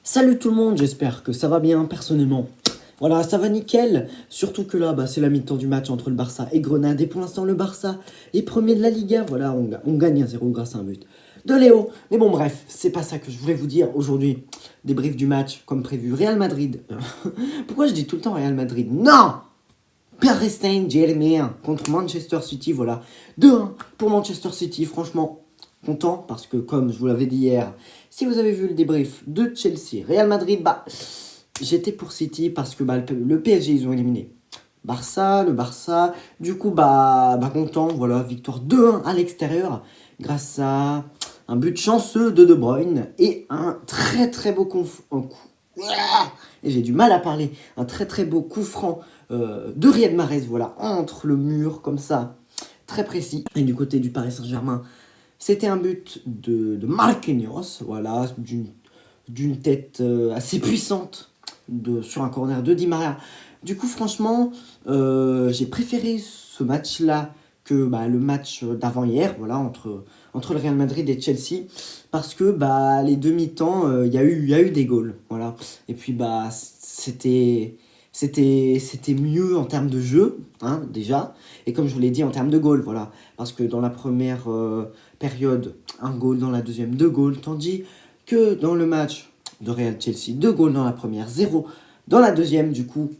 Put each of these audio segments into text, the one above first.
Salut tout le monde, j'espère que ça va bien personnellement. Voilà, ça va nickel. Surtout que là, c'est la mi-temps du match entre le Barça et Grenade. Et pour l'instant, le Barça est premier de la Liga. Voilà, on gagne 1-0 grâce à un but de Léo. Mais bon, bref, c'est pas ça que je voulais vous dire aujourd'hui. Débrief du match, comme prévu. Real Madrid. Pourquoi je dis tout le temps Real Madrid? Non! Paris Saint-Germain contre Manchester City, voilà. 2-1 pour Manchester City, franchement, content parce que comme je vous l'avais dit hier, si vous avez vu le débrief de Chelsea, Real Madrid, j'étais pour City parce que le PSG, ils ont éliminé le Barça, du coup, content, voilà, victoire 2-1 à l'extérieur grâce à un but chanceux de Bruyne et un très très beau et j'ai du mal à parler, un très très beau coup franc de Riyad Mahrez, voilà, entre le mur, comme ça, très précis. Et du côté du Paris Saint-Germain, c'était un but de Marquinhos, voilà, d'une tête assez puissante sur un corner de Di Maria. Du coup, franchement, j'ai préféré ce match-là que le match d'avant-hier, voilà, entre le Real Madrid et Chelsea, parce que les demi-temps, il y a eu des goals, voilà. Et puis, c'était mieux en termes de jeu, hein, déjà, et comme je vous l'ai dit, en termes de goals, voilà. Parce que dans la première période, un goal, dans la deuxième, 2 goals, tandis que dans le match de Real Chelsea, 2 goals dans la première, 0 dans la deuxième, du coup,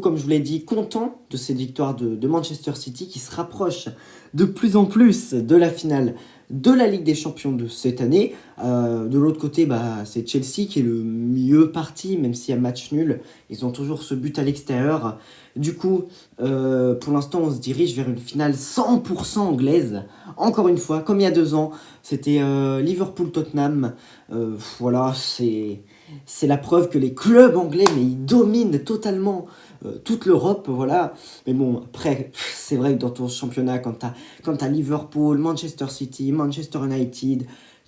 comme je vous l'ai dit, content de cette victoire de Manchester City qui se rapproche de plus en plus de la finale de la Ligue des Champions de cette année. De l'autre côté, c'est Chelsea qui est le mieux parti, même s'il y a match nul. Ils ont toujours ce but à l'extérieur. Du coup, pour l'instant, on se dirige vers une finale 100% anglaise. Encore une fois, comme il y a 2 ans, c'était Liverpool-Tottenham. Voilà, c'est la preuve que les clubs anglais, mais ils dominent totalement toute l'Europe, voilà. Mais bon, après, c'est vrai que dans ton championnat, quand t'as Liverpool, Manchester City, Manchester United,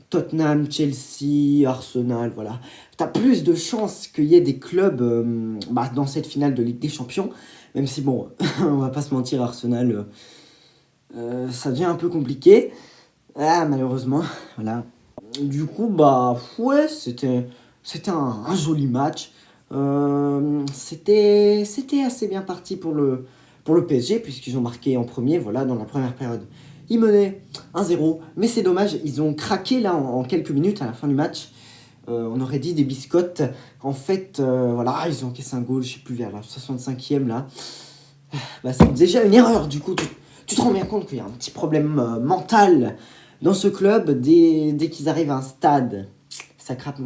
Tottenham, Chelsea, Arsenal, voilà, t'as plus de chances qu'il y ait des clubs dans cette finale de Ligue des Champions, même si bon, on va pas se mentir, Arsenal, ça devient un peu compliqué, malheureusement, voilà. Du coup, ouais, c'était un joli match. C'était assez bien parti pour le PSG, puisqu'ils ont marqué en premier, voilà, dans la première période. Ils menaient 1-0, mais c'est dommage, ils ont craqué là en quelques minutes à la fin du match. On aurait dit des biscottes. En fait, voilà, ils ont encaissé un goal, je sais plus, vers la 65e là. C'est déjà une erreur, du coup, tu te rends bien compte qu'il y a un petit problème mental dans ce club dès qu'ils arrivent à un stade. Ça craque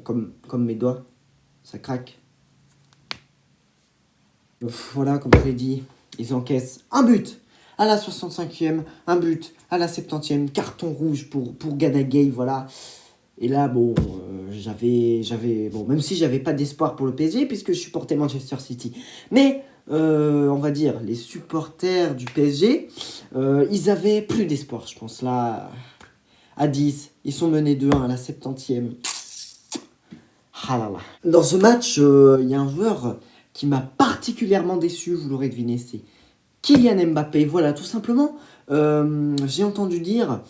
comme mes doigts. Ça craque. Voilà, comme je l'ai dit, ils encaissent un but à la 65e, un but à la 70e, carton rouge pour Gana Gueye, voilà. Et là, bon, bon, même si j'avais pas d'espoir pour le PSG, puisque je supportais Manchester City. Mais, on va dire, les supporters du PSG, ils avaient plus d'espoir, je pense, là, à 10. Ils sont menés 2-1 à la 70e. Ah là là. Dans ce match, il y a un joueur qui m'a particulièrement déçu, vous l'aurez deviné, c'est Kylian Mbappé. Voilà, tout simplement, j'ai entendu dire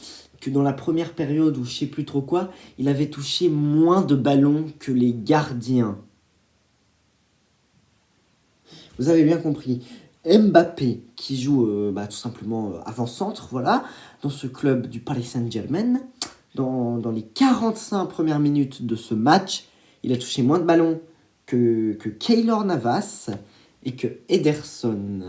que dans la première période, ou je sais plus trop quoi, il avait touché moins de ballons que les gardiens. Vous avez bien compris. Mbappé, qui joue tout simplement avant-centre, voilà, dans ce club du Paris Saint-Germain, dans les 45 premières minutes de ce match, il a touché moins de ballons que Keylor Navas et que Ederson.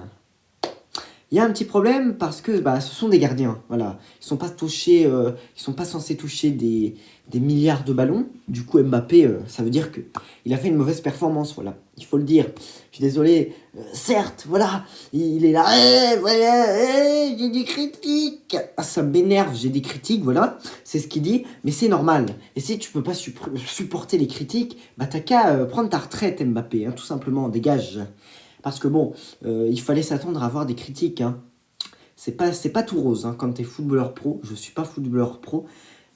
Il y a un petit problème parce que ce sont des gardiens, voilà. Ils sont pas censés toucher des milliards de ballons. Du coup, Mbappé, ça veut dire que il a fait une mauvaise performance, voilà. Il faut le dire. Je suis désolé. Certes, voilà, il est là. J'ai des critiques. Ah, ça m'énerve. J'ai des critiques, voilà. C'est ce qu'il dit, mais c'est normal. Et si tu peux pas supporter les critiques, t'as qu'à prendre ta retraite, Mbappé, hein, tout simplement. Dégage. Parce que bon, il fallait s'attendre à avoir des critiques, hein. C'est pas tout rose, hein, quand t'es footballeur pro. Je suis pas footballeur pro.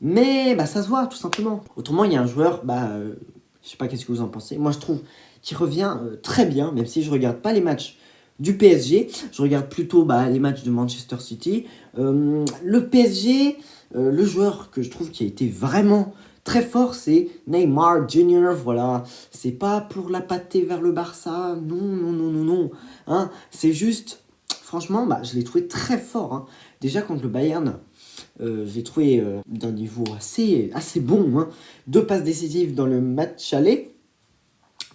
Mais ça se voit, tout simplement. Autrement, il y a un joueur, je sais pas qu'est-ce que vous en pensez. Moi, je trouve qu'il revient très bien, même si je regarde pas les matchs du PSG. Je regarde plutôt les matchs de Manchester City. Le PSG, le joueur que je trouve qui a été vraiment très fort, c'est Neymar Junior. Voilà, c'est pas pour la pâter vers le Barça, non, non, non, non, non. Hein, c'est juste, franchement, bah, je l'ai trouvé très fort. Hein. Déjà contre le Bayern, je l'ai trouvé d'un niveau assez bon. Hein. 2 passes décisives dans le match aller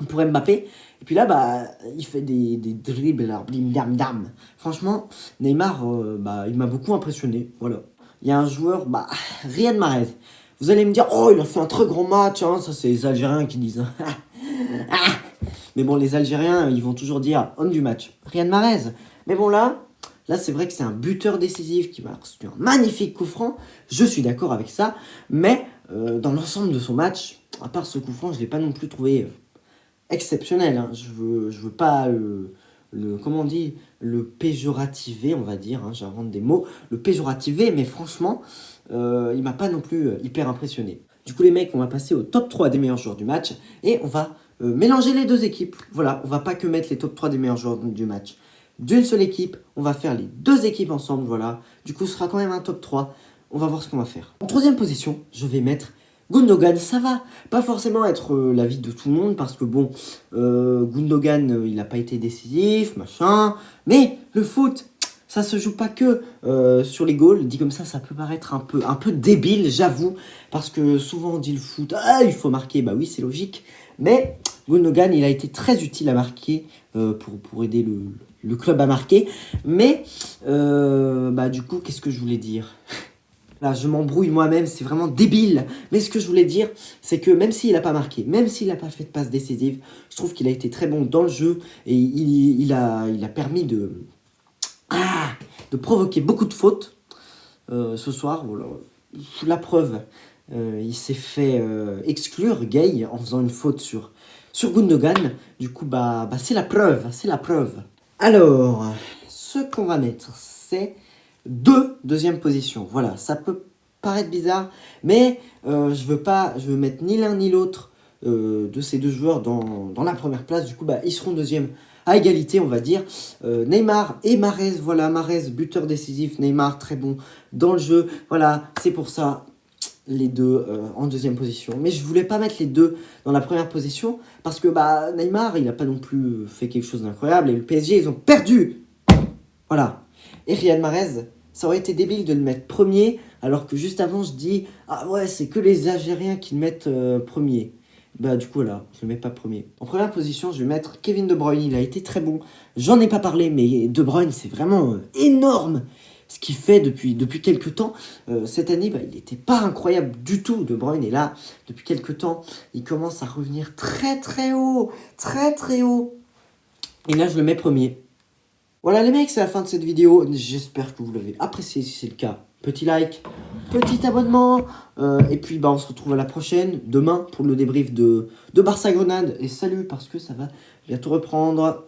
pour Mbappé. Et puis là, bah, il fait des dribbles, là, blim, dam, dam. Franchement, Neymar, bah, il m'a beaucoup impressionné. Voilà. Il y a un joueur, bah, Riyad Mahrez. Vous allez me dire, oh, il a fait un très grand match. Hein. Ça, c'est les Algériens qui disent. Mais bon, les Algériens, ils vont toujours dire homme du match. Riyad Mahrez. Mais bon, là, c'est vrai que c'est un buteur décisif qui marque sur un magnifique coup franc. Je suis d'accord avec ça. Mais dans l'ensemble de son match, à part ce coup franc, je ne l'ai pas non plus trouvé exceptionnel. Hein. Je veux pas comment on dit, le péjorativer, on va dire. Hein, j'invente des mots. Le péjorativer, mais franchement, il m'a pas non plus hyper impressionné. Du coup, les mecs, on va passer au top 3 des meilleurs joueurs du match. Et on va mélanger les deux équipes. Voilà, on va pas que mettre les top 3 des meilleurs joueurs du match d'une seule équipe. On va faire les deux équipes ensemble, voilà. Du coup, ce sera quand même un top 3. On va voir ce qu'on va faire. En troisième position, je vais mettre Gundogan. Ça va pas forcément être l'avis de tout le monde parce que bon, Gundogan, il n'a pas été décisif, machin. Mais le foot, ça se joue pas que sur les goals. Dit comme ça peut paraître un peu débile, j'avoue. Parce que souvent on dit le foot, ah, il faut marquer. Bah oui, c'est logique. Mais Gundogan, il a été très utile à marquer pour aider le club à marquer. Mais, bah du coup, qu'est-ce que je voulais dire ? Là, je m'embrouille moi-même, c'est vraiment débile. Mais ce que je voulais dire, c'est que même s'il n'a pas marqué, même s'il n'a pas fait de passe décisive, je trouve qu'il a été très bon dans le jeu. Et il a permis de provoquer beaucoup de fautes ce soir. Voilà. La preuve, il s'est fait exclure, Gay, en faisant une faute sur Gundogan. Du coup, bah c'est la preuve, c'est la preuve. Alors, ce qu'on va mettre, c'est deuxième position. Voilà, ça peut paraître bizarre, mais je veux mettre ni l'un ni l'autre de ces deux joueurs dans la première place. Du coup, bah, ils seront deuxième à égalité, on va dire. Neymar et Mahrez, voilà, Mahrez, buteur décisif, Neymar, très bon dans le jeu. Voilà, c'est pour ça les deux en deuxième position. Mais je voulais pas mettre les deux dans la première position parce que bah, Neymar, il n'a pas non plus fait quelque chose d'incroyable et le PSG, ils ont perdu. Voilà. Et Riyad Mahrez, ça aurait été débile de le mettre premier, alors que juste avant, je dis « Ah ouais, c'est que les Algériens qui le mettent premier. » Bah du coup, là, je le mets pas premier. En première position, je vais mettre Kevin De Bruyne. Il a été très bon. J'en ai pas parlé, mais De Bruyne, c'est vraiment énorme ce qu'il fait depuis quelques temps. Cette année, bah, il n'était pas incroyable du tout, De Bruyne. Et là, depuis quelques temps, il commence à revenir très très haut. Très très haut. Et là, je le mets premier. Voilà les mecs, c'est la fin de cette vidéo. J'espère que vous l'avez apprécié. Si c'est le cas, petit like, petit abonnement. Et puis bah, on se retrouve à la prochaine, demain, pour le débrief de Barça Grenade. Et salut, parce que ça va bientôt reprendre.